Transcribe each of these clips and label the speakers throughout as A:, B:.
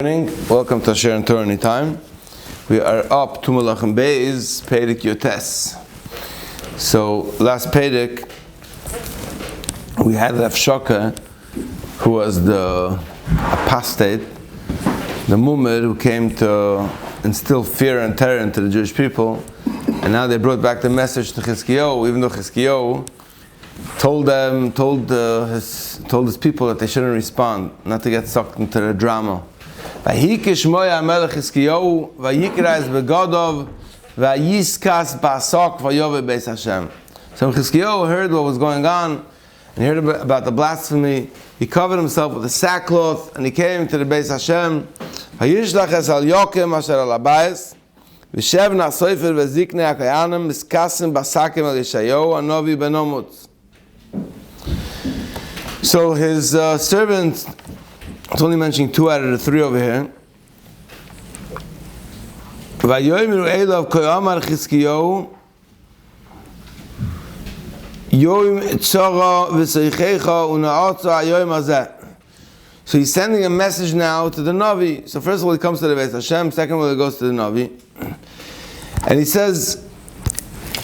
A: Welcome to Share and Torah Anytime. We are up to Melachim Beis, Perek Yotes. So last Perek, we had Rav Shoka, who was the apostate, the Mumid who came to instill fear and terror into the Jewish people, and now they brought back the message to Chizikyahu, even though Chizikyahu told his people that they shouldn't respond, not to get sucked into the drama. Vayikishmoya Melech Chizikyahu, vayikrais begodov, vayiskas basok vayove beis Hashem. So Chizikyahu heard what was going on, and he heard about the blasphemy. He covered himself with a sackcloth, and he came to the beis Hashem. Vayishlach es al Yokim asher al abayis, v'shev na'soifer v'ziknei hakayanim miskasim basakim al Yeshayahu anovi ben Omutz. So his servant, it's only mentioning 2 out of the 3 over here. Vayomiru elav koyamar Chizikyahu Yom tzara v'seichecha unaatza hayom hazeh. So he's sending a message now to the Navi. So first of all, he comes to the Beis Hashem. Second of all, he goes to the Navi, and he says,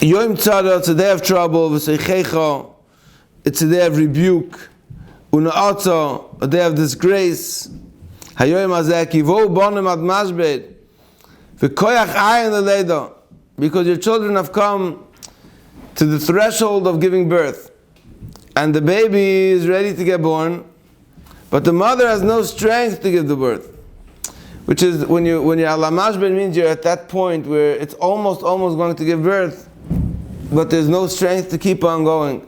A: Yom tzara, it's a day of trouble. V'seichecha, it's a day of rebuke. Unaatza, a day of disgrace. Hayom hazeh kivo bonim ad mashbed. V'koyach ayin leleida, because your children have come to the threshold of giving birth, and the baby is ready to get born, but the mother has no strength to give the birth. Which is when you're ala mashbed, means you're at that point where it's almost going to give birth, but there's no strength to keep on going.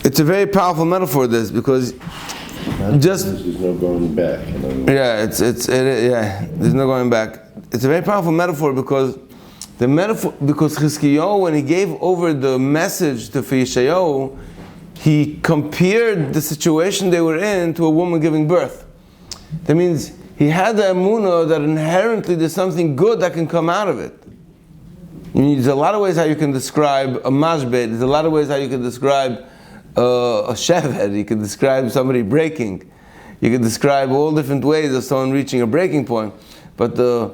A: It's a very powerful metaphor, this, because there's no going back. There's no going back. It's a very powerful metaphor because Chizikyahu, when he gave over the message to Yeshayahu, he compared the situation they were in to a woman giving birth. That means he had the emunah that inherently there's something good that can come out of it. I mean, there's a lot of ways how you can describe a mashbed. There's a lot of ways how you can describe a shevet. You can describe somebody breaking. You can describe all different ways of someone reaching a breaking point. But the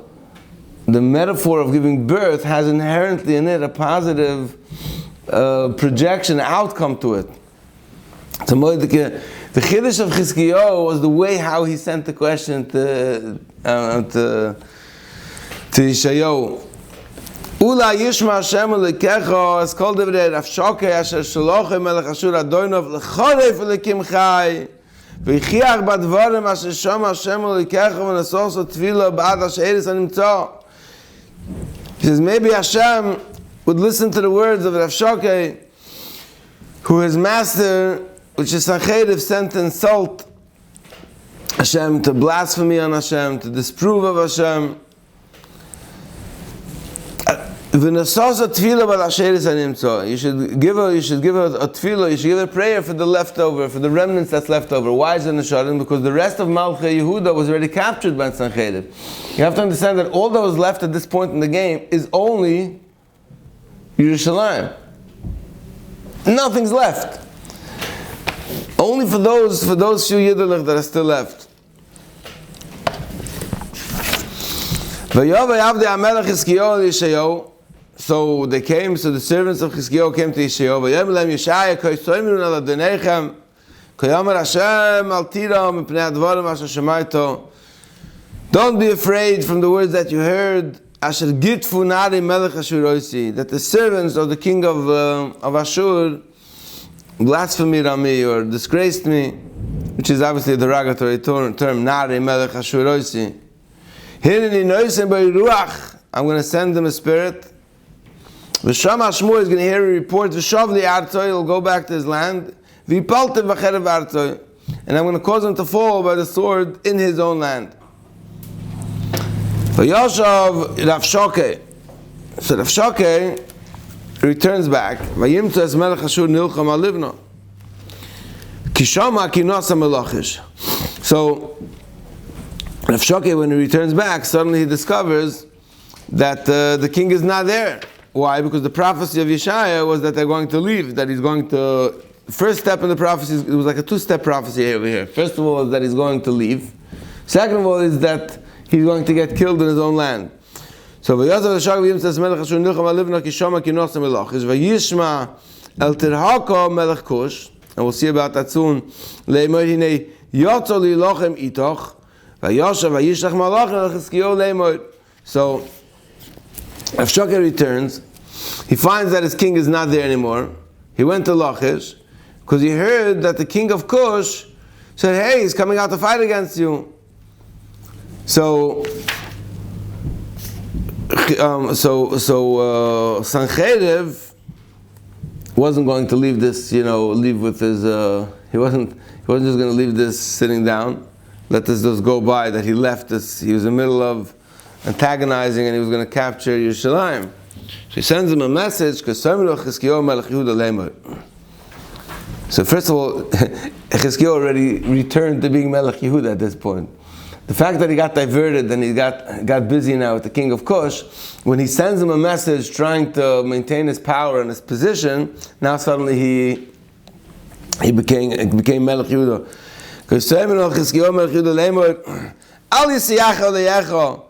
A: metaphor of giving birth has inherently in it a positive projection, outcome to it. So the chiddush of Chizikyahu was the way how he sent the question to Yeshayahu. Ula yishma Hashem lekecha es kol divrei Rav Shoka asher shalochem melech Ashur Adonov lechoref lekim chai v'chiach badvarim asher shama Hashem lekecha v'nasos tefila b'ad hasheres hanimtza. He says maybe Hashem would listen to the words of Rav Shoka, who his master, which is Sancheiriv, sent to insult Hashem, to blasphemy on Hashem, to disprove of Hashem. You should give a tefillah, you should give a prayer for the leftover, for the remnants that's left over. Why is it Nesharim? Because the rest of Malchei Yehuda was already captured by Sancheiriv. You have to understand that all that was left at this point in the game is only Yerushalayim. Nothing's left. Only for those few Yiddelech that are still left. So they came, so the servants of Chizikyahu came to Yeshayahu. Don't be afraid from the words that you heard. That the servants of the king of Ashur blasphemed on me or disgraced me, which is obviously a derogatory term. Nari melech Ashuroisi. I'm going to send them a spirit. V'sham Hashmur is going to hear a report. V'shavli artoi, he'll go back to his land. V'ipaltev v'cherev artoi, and I'm going to cause him to fall by the sword in his own land. V'yoshav Rav Shoka. So Rav Shoka returns back. V'yimtzu es melech Ashur nilcham al livno. Kishama kinasa melachish. So Rav Shoka, when he returns back, suddenly he discovers that the king is not there. Why? Because the prophecy of Yeshaya was that they're going to leave, that he's going to First step in the prophecy, it was like a two-step prophecy over here. First of all, is that he's going to leave. Second of all is that he's going to get killed in his own land. So Vayishma El Tirhaka Melech Kush, and we'll see about that soon. Le'emor hinei yotzo lilochem itoch, vayoshav vayishlach malachim Chizikyahu le'emor. So, Avshakeh returns. He finds that his king is not there anymore. He went to Lachish because he heard that the king of Kush said, "Hey, he's coming out to fight against you." So Sancheriv wasn't going to leave this, leave with his. He wasn't just going to leave this sitting down. Let this just go by. That he left this. He was in the middle of antagonizing, and he was going to capture Yerushalayim. So he sends him a message. So first of all, Chizikyahu already returned to being Melech Yehuda at this point. The fact that he got diverted and he got busy now with the king of Kush, when he sends him a message trying to maintain his power and his position, now suddenly he became Melech Yehuda. Because Chizikyahu Melech Yehuda le'emor, Al yisiyacha le'yecha,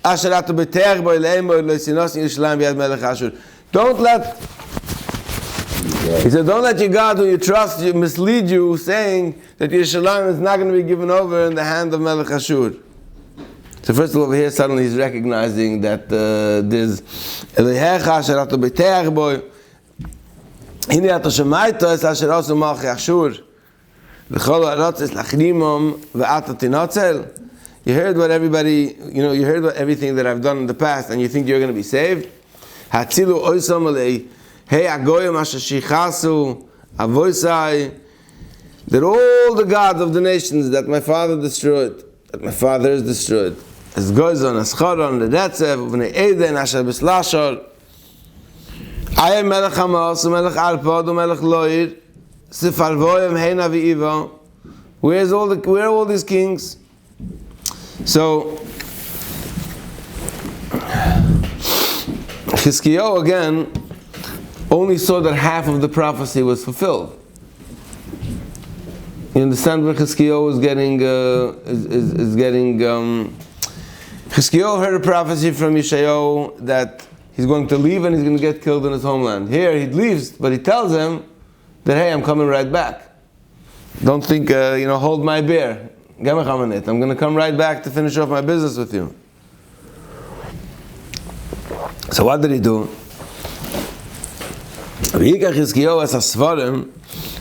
A: asher atu b'teach boi le'emor, lo yisinos Yerushalayim b'yad Melech Ashur. He said, don't let your God who you trust mislead you, saying that Yerushalayim is not going to be given over in the hand of Melech Ashur. So first of all, over here, suddenly he's recognizing that there's Elihecha asher atu b'teach boi, hine atu shemaita es asher osu malchi Ashur, v'chol ha'rotzes lachrimom v'ata tinotzel. You heard what everything that I've done in the past, and you think you're going to be saved? Hatzilu oisam alei. Hey, Agoyim Asher Shichasu, Avoisai, that all the gods of the nations that my father destroyed, that my father has destroyed, as Goizon, as Choron, the Retzev, Uvnei Eden, Asher Bislashor, I am Melech Hamas, Melech Arpad, Melech Loir, Sifalvoyim, Heina V'iva. Where are all these kings? So, Chizikyahu again only saw that half of the prophecy was fulfilled. You understand where Chizikyahu is getting? Chizikyahu heard a prophecy from Yeshayahu that he's going to leave and he's going to get killed in his homeland. Here he leaves, but he tells him that, hey, I'm coming right back. Don't think, hold my beer. I'm going to come right back to finish off my business with you. So what did he do? Chizikyahu as a svarim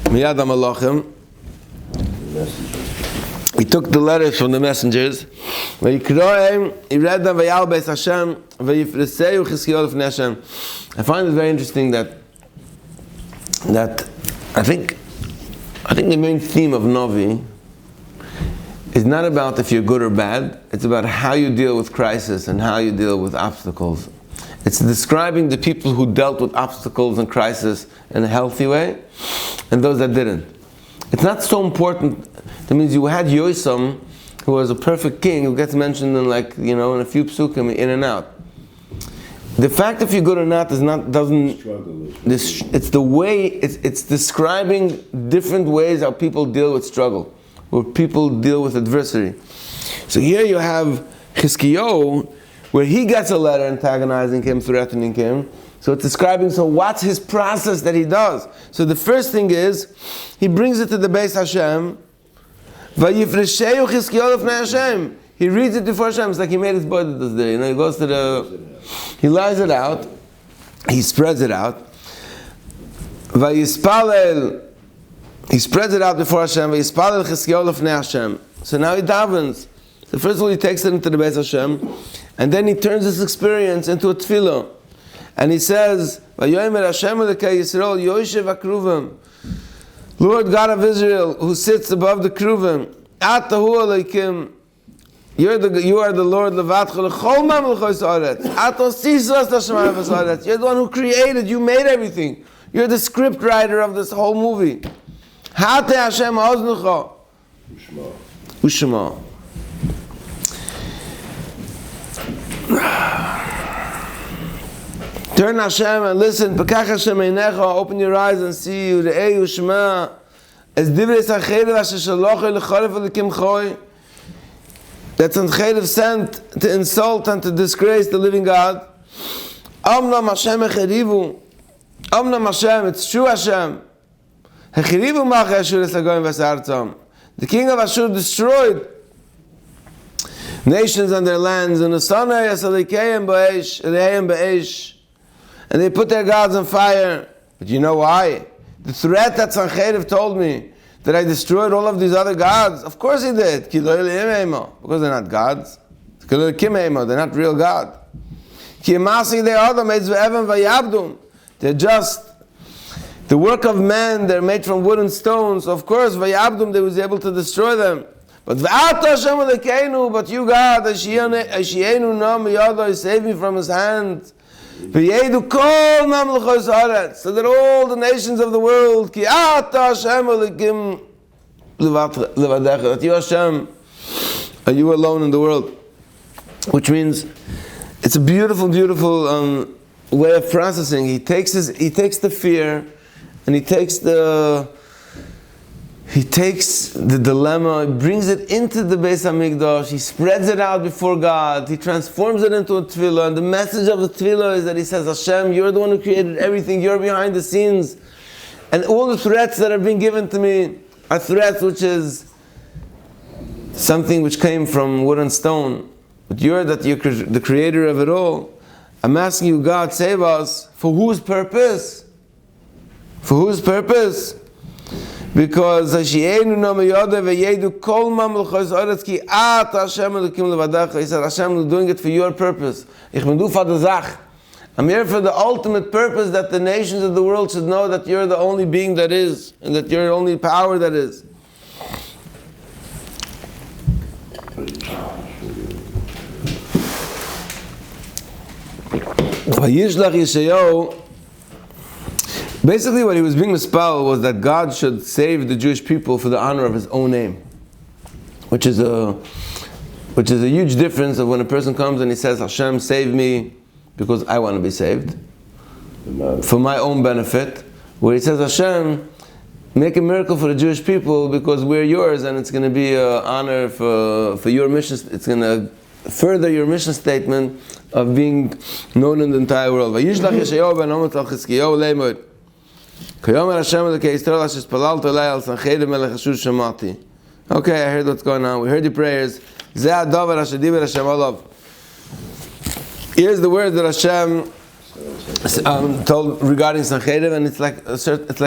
A: miyad Melachim. He took the letters from the messengers. He read them. Chizikyahu lefnei Hashem. I find it very interesting that I think the main theme of Novi is not about if you're good or bad. It's about how you deal with crisis and how you deal with obstacles. It's describing the people who dealt with obstacles and crisis in a healthy way, and those that didn't. It's not so important. That means you had Yosam, who was a perfect king, who gets mentioned in a few psukim, in and out. The fact if you're good or not doesn't. It's the way. It's describing different ways how people deal with struggle, where people deal with adversity. So here you have Chizikyahu, where he gets a letter antagonizing him, threatening him. So it's describing, so what's his process that he does? So the first thing is, he brings it to the Beis Hashem, Vayifreshehu Chizikyahu lefnei Hashem. He reads it before Hashem. It's like he made his body this day. He goes to he lies it out, he spreads it out. Vayispalel, he spreads it out before Hashem, Vayispalel Chizikyahu lefnei Hashem. So now he davens. So first of all, he takes it into the Beis Hashem, and then he turns this experience into a tefillah. And he says, Vayomer Hashem Elokei Yisrael Yoshev HaKruvim, Lord God of Israel, who sits above the Kruvim, Atahu Elokim, you are the Lord Levatcha L'chol Mamlechos Haaretz, Ato Sisras Tashamayim V'Haaretz. You're the one who created, you made everything. You're the script writer of this whole movie. Hate Hashem Ha'oznucha Ushma. Turn Hashem and listen. Pekach Hashem einecha. Open your eyes and see. Re'ei u'shma. Es divrei sacherev asher shalochei lecharef v'lekim choi. that Sancheiriv sent to insult and to disgrace the living God. Amnam Hashem echerivu. Amnam Hashem, it's true Hashem. Hecherivu mache Ashur es hagoyim v'sartzam. The king of Ashur destroyed nations and their lands, and they put their gods on fire. But you know why? The threat that Sancheiriv told me that I destroyed all of these other gods. Of course he did. Because they're not gods. They're not real God. They're just the work of man. They're made from wood and stones. Of course, vayabdum, they was able to destroy them. But you God, save me from his hand. So that all the nations of the world, that you Hashem, are you alone in the world. Which means, it's a beautiful, beautiful way of processing. He takes the fear, and he takes the dilemma, he brings it into the Beis HaMikdash, he spreads it out before God, he transforms it into a tefillah, and the message of the tefillah is that he says, Hashem, you're the one who created everything, you're behind the scenes, and all the threats that are being given to me are threats which is something which came from wood and stone, but you're the creator of it all. I'm asking you, God, save us. For whose purpose? For whose purpose? Because he said, Hashem, we're doing it for your purpose. I'm here for the ultimate purpose, that the nations of the world should know that you're the only being that is, and that you're the only power that is. Basically, what he was being mispelled was that God should save the Jewish people for the honor of his own name, which is a huge difference of when a person comes and he says, Hashem, save me because I want to be saved, for my own benefit. Where he says, Hashem, make a miracle for the Jewish people because we're yours, and it's going to be an honor for your mission. It's going to further your mission statement of being known in the entire world. Okay, I heard what's going on. We heard your prayers. Here's the word that Hashem told regarding Sancheiriv, and it's like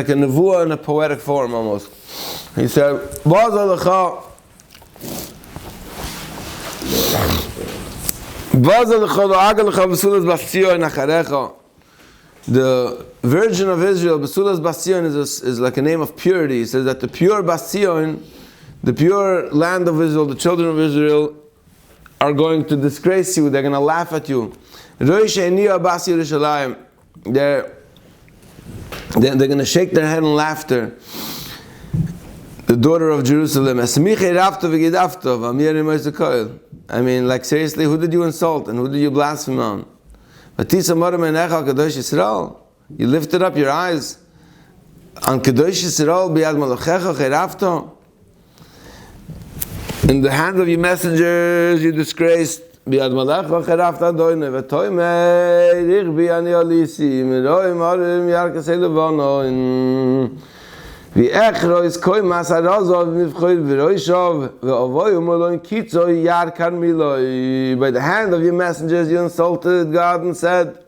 A: a nevuah in a poetic form almost. He said, the Virgin of Israel, Basulas Bastion, is like a name of purity. He says that the pure Bastion, the pure land of Israel, the children of Israel, are going to disgrace you. They're going to laugh at you. They're going to shake their head in laughter. The daughter of Jerusalem. I mean, like seriously, who did you insult and who did you blaspheme on? You lifted up your eyes on Kadosh Yisrael b'yad malachecha cherafto. In the hand of your messengers you disgraced. B'yad malachecha cherafto adoyne v'toymer ich bi ani alisi miroim arim yarkasei levonoin v'echro is koi masarazov mivchoid v'roishov v'avoy umolon kitzoy yarkan miloi. By the hand of your messengers you insulted God and said,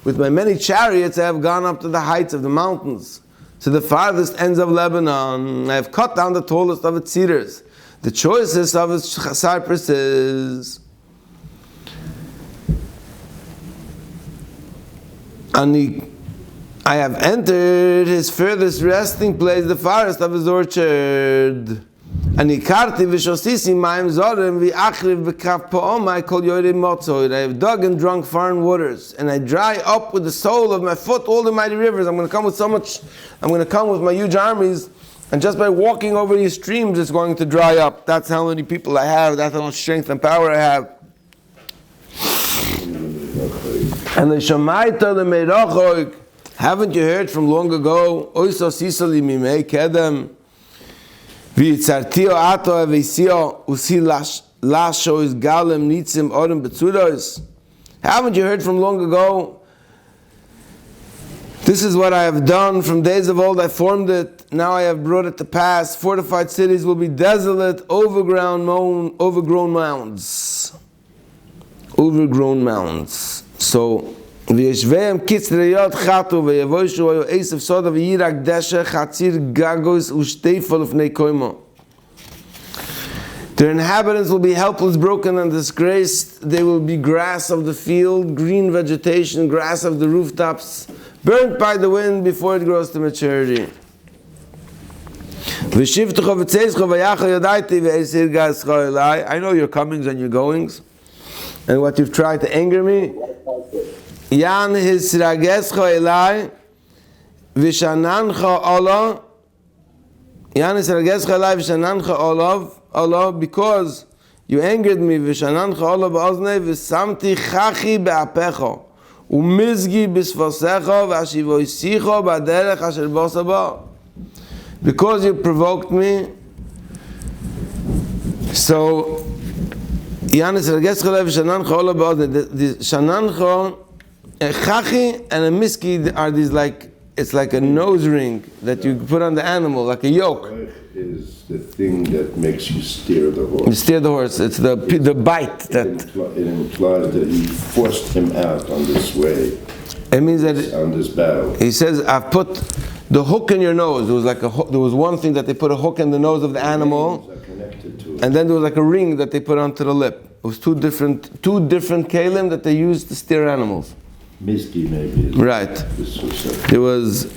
A: with my many chariots I have gone up to the heights of the mountains, to the farthest ends of Lebanon. I have cut down the tallest of its cedars, the choicest of its cypresses. And I have entered his furthest resting place, the forest of his orchard. And I have dug and drunk foreign waters, and I dry up with the sole of my foot all the mighty rivers. I'm going to come with my huge armies, and just by walking over these streams it's going to dry up. That's how many people I have, that's how much strength and power I have. And the Shamaita the Meirachok, haven't you heard from long ago? Oiso sisali mimei kedem. V'yitzartio ato avesio usi lasho is galem nitzim odem betzudos. Haven't you heard from long ago? This is what I have done. From days of old I formed it. Now I have brought it to pass. Fortified cities will be desolate, overgrown mounds. Overgrown mounds. So, v'yeshveim kitzreyot chatu v'yavoishu oyo esav soda v'yirak desha chatzir gagos u'shteifel ufnei koimo. Their inhabitants will be helpless, broken, and disgraced. They will be grass of the field, green vegetation, grass of the rooftops, burnt by the wind before it grows to maturity. I know your comings and your goings, and what you've tried to anger me. Yan hisragescha elai v'shanancha Allah. Yan hisragescha elai v'shanancha Allah, because you angered me v'shanancha Allah ba'oznei v'samti chachi be'apecha u'mizgi b'svasecha v'ashivoisicha b'aderech asher bosa ba. Because you provoked me, so Yanis Ragescha Lev Shanancha Ola Ba'oznei. The Shanancha, a chachi and a miski are these like, it's like a nose ring that you put on the animal, like a yoke.
B: Is the thing that makes you steer the horse.
A: You steer the horse. It's the bite that.
B: It implies that he forced him out on this way.
A: It means that
B: on this battle.
A: He says, "I've put the hook in your nose." There was like a hook, there was one thing that they put a hook in the nose of the animal, and then there was like a ring that they put onto the lip. It was two different kalim that they used to steer animals.
B: Miski maybe.
A: Right. There was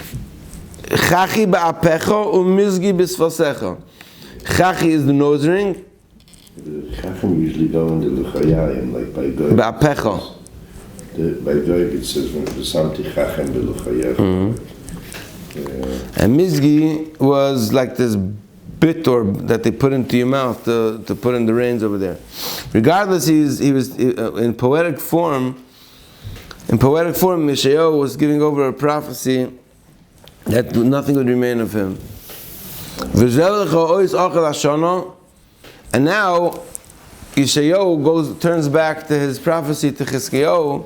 A: chachi ba'apecha u'mizgi b'svasecha. Chachi is the nose ring.
B: The chachim usually go into the chayayim, like by Goy.
A: Ba'apecha.
B: By Goy it says v'samti chachem b'luchayach.
A: And mizgi was like this bit or that they put into your mouth to put in the reins over there. Regardless, he was in poetic form. In poetic form, Yeshayahu was giving over a prophecy that nothing would remain of him. And now Yeshayahu turns back to his prophecy to Chizikyahu,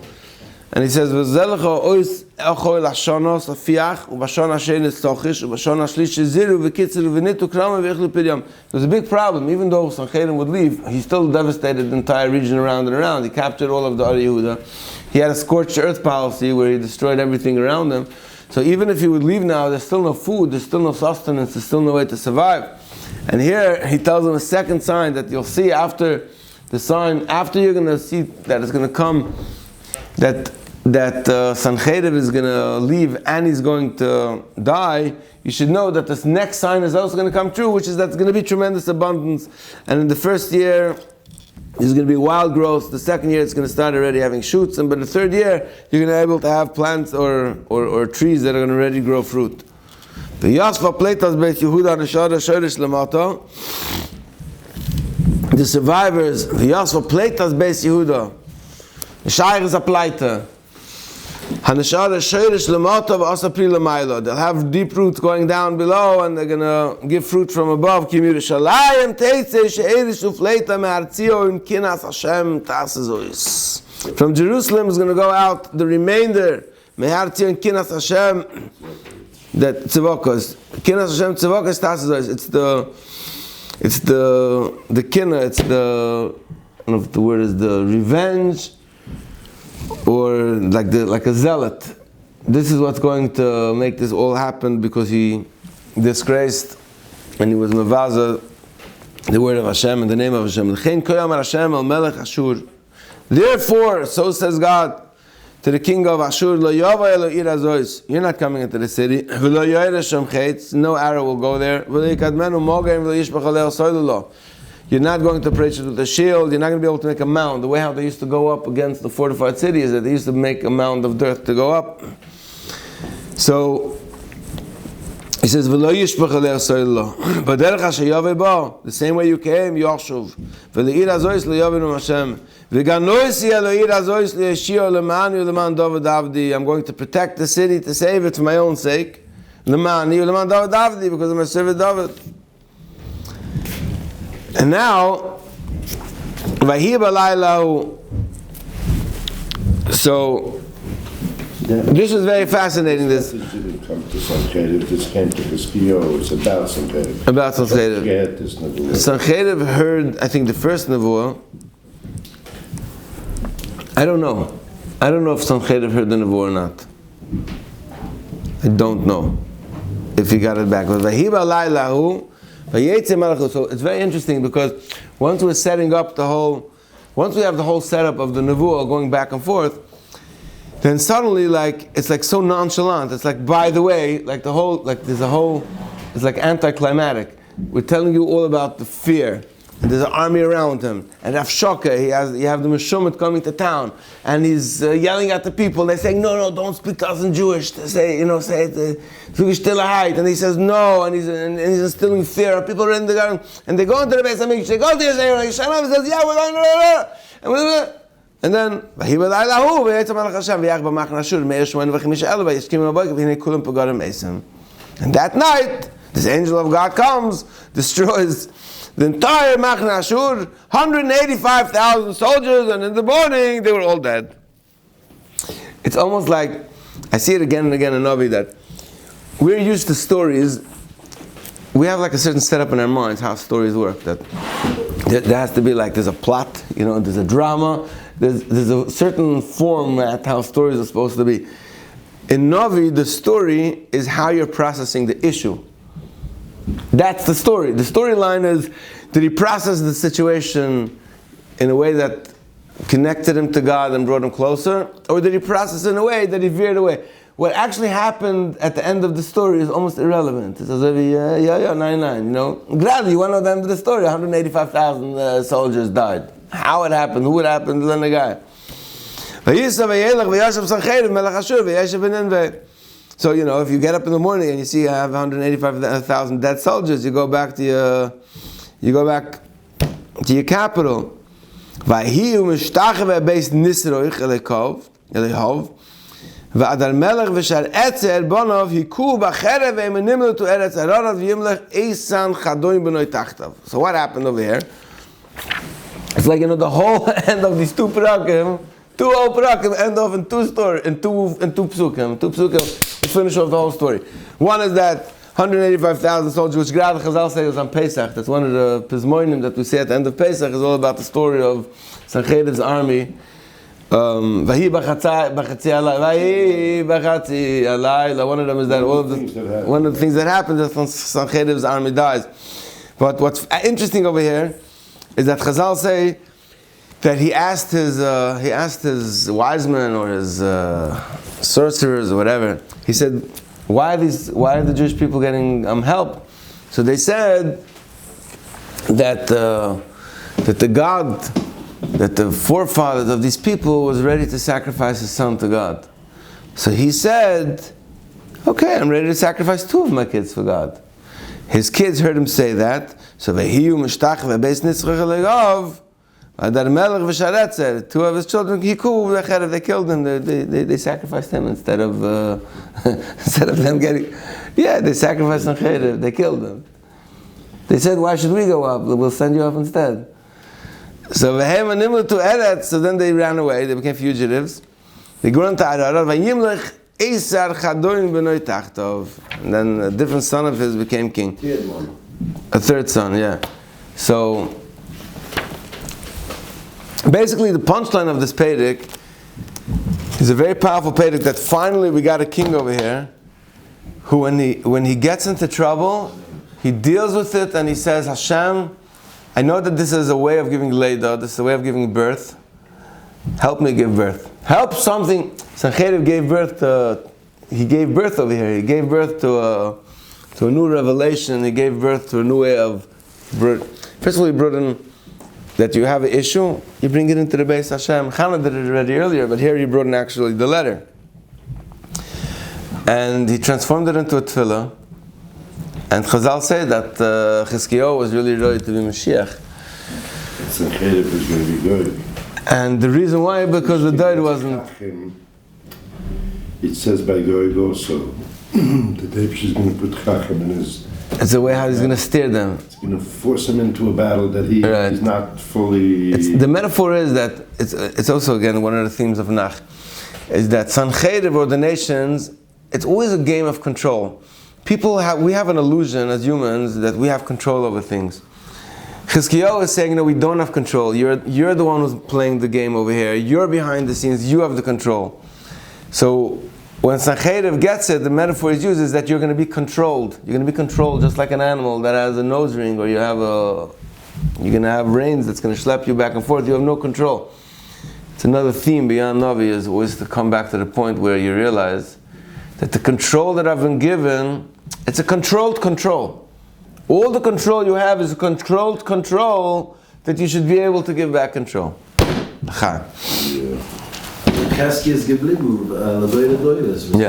A: and he says, "There's a big problem. Even though Sancheriv would leave, he still devastated the entire region around and around. He captured all of the Ar Yehuda. He had a scorched earth policy where he destroyed everything around him. So even if he would leave now, there's still no food, there's still no sustenance, there's still no way to survive." And here he tells him a second sign that you'll see after the sign, after you're going to see that it's going to come, that Sancheriv is going to leave and he's going to die. You should know that this next sign is also going to come true, which is that it's going to be tremendous abundance. And in the first year, there's going to be wild growth. The second year, it's going to start already having shoots. And by the third year, you're going to be able to have plants or trees that are going to already grow fruit. The survivors, the Yasva Pleitas Beis Yehuda, the Shaykh is a pleita. They'll have deep roots going down below, and they're going to give fruit from above. From Jerusalem is going to go out the remainder. That tzivokos. Kinas Hashem tzivokos tasazois. It's the kina. It's the, I don't know if the word is the revenge, or like a zealot. This is what's going to make this all happen, because he disgraced and he was mevaza the word of Hashem and the name of Hashem. Therefore, so says God to the king of Ashur, you're not coming into the city. No arrow will go there. You're not going to approach it with a shield. You're not going to be able to make a mound. The way how they used to go up against the fortified city is that they used to make a mound of dirt to go up. So he says, but the same way you came, Yoshuv. I'm going to protect the city to save it for my own sake. Because of my servant David. And now, Vahi b'layla. So this was very fascinating. This
B: didn't come to Sancheiriv, this came to Chizikyahu. It's about Sancheiriv.
A: About Sancheiriv. Sancheiriv heard, I think, the first nevuah. I don't know. I don't know if Sancheiriv heard the nevuah or not. I don't know if he got it back. So it's very interesting because once we're setting up once we have the whole setup of the nevuah going back and forth, then suddenly, it's like so nonchalant. It's like, by the way, it's like anticlimactic. We're telling you all about the fear. And there's an army around him. And Afshoka, you have the Meshumet coming to town. And he's yelling at the people. And they're saying, no, don't speak to us in Jewish. They say, say it, Stillheit. And he says, no. And he's instilling fear. And people are in the garden. And they go into the Beis HaMikdash. They go to Yisrael. Yisrael says, yeah, we're going. And then, and that night, this angel of God comes, destroys the entire Machna Ashur, 185,000 soldiers, and in the morning they were all dead. It's almost like, I see it again and again in Navi, that we're used to stories. We have a certain setup in our minds how stories work. That there has to be there's a plot, there's a drama, there's a certain format how stories are supposed to be. In Navi, the story is how you're processing the issue. That's the story. The storyline is, did he process the situation in a way that connected him to God and brought him closer? Or did he process it in a way that he veered away? What actually happened at the end of the story is almost irrelevant. It's as if 99, Gladly, you want to know the end of the story. 185,000 soldiers died. How it happened, who it happened, then the guy. So, if you get up in the morning and you see I have 185,000 dead soldiers, you go back to your capital. So what happened over here? It's like, the whole end of these two parakim, two old parakim end off in two psukim. Two psukim to finish off the whole story. One is that 185,000 soldiers, which Grad Chazal says is on Pesach. That's one of the Pizmoinim that we say at the end of Pesach, is all about the story of Sancheiriv's army. Vahi b'chatzi alayla. One of them is that one of the things that happens is that Sancheiriv's army dies. But what's interesting over here is that Chazal say that he asked his wise men or his sorcerers or whatever. He said, why are the Jewish people getting help? So they said that the forefathers of these people was ready to sacrifice his son to God. So he said, okay, I'm ready to sacrifice two of my kids for God. His kids heard him say that, so Vehiyu Mishtach Vebeis Nitzrach Elegov, Adar Melech V'Sharetzer, two of his children, Hiku, they killed him, they sacrificed him instead of them getting, they sacrificed Sancheiriv, they killed him. They said, why should we go up? We'll send you up instead. So Vehem Animlu to Eretz, so then they ran away, they became fugitives. They grew into Ararat, Vayimlech Eisar Chadoin B'noi Tachtov. And then a different son of his became king. A third son, yeah. So, basically the punchline of this Pedic is a very powerful Pedic that finally we got a king over here who when he gets into trouble, he deals with it and he says, Hashem, I know that this is a way of giving Leida, this is a way of giving birth. Help me give birth. Help something. Sancheiriv gave birth over here. He gave birth to a new revelation. He gave birth to a new way of birth. First of all, he brought in that you have an issue, you bring it into the Beis Hashem. Chana did it already earlier, but here he brought in actually the letter. And he transformed it into a tefillah. And Chazal say that Chizikyahu was really ready to be Mashiach.
B: Sancheiriv was going to be good.
A: And the reason why, because the died wasn't.
B: It says by Goy also that David is going to put Chacham in his
A: It's a way how he's going to steer them.
B: It's going to force him into a battle that he's not fully...
A: The metaphor is that, it's also again one of the themes of Nach, is that Sancheriv, or the nations, it's always a game of control. We have an illusion as humans that we have control over things. Chizikyahu is saying, no, we don't have control. You're the one who's playing the game over here. You're behind the scenes. You have the control. So when Sancheriv gets it, the metaphor is used is that you're going to be controlled. You're going to be controlled just like an animal that has a nose ring, or you're going to have reins that's going to schlep you back and forth. You have no control. It's another theme beyond Navi, is always to come back to the point where you realize that the control that I've been given, it's a controlled control. All the control you have is a controlled control that you should be able to give back control.
C: Kaski is geblieben,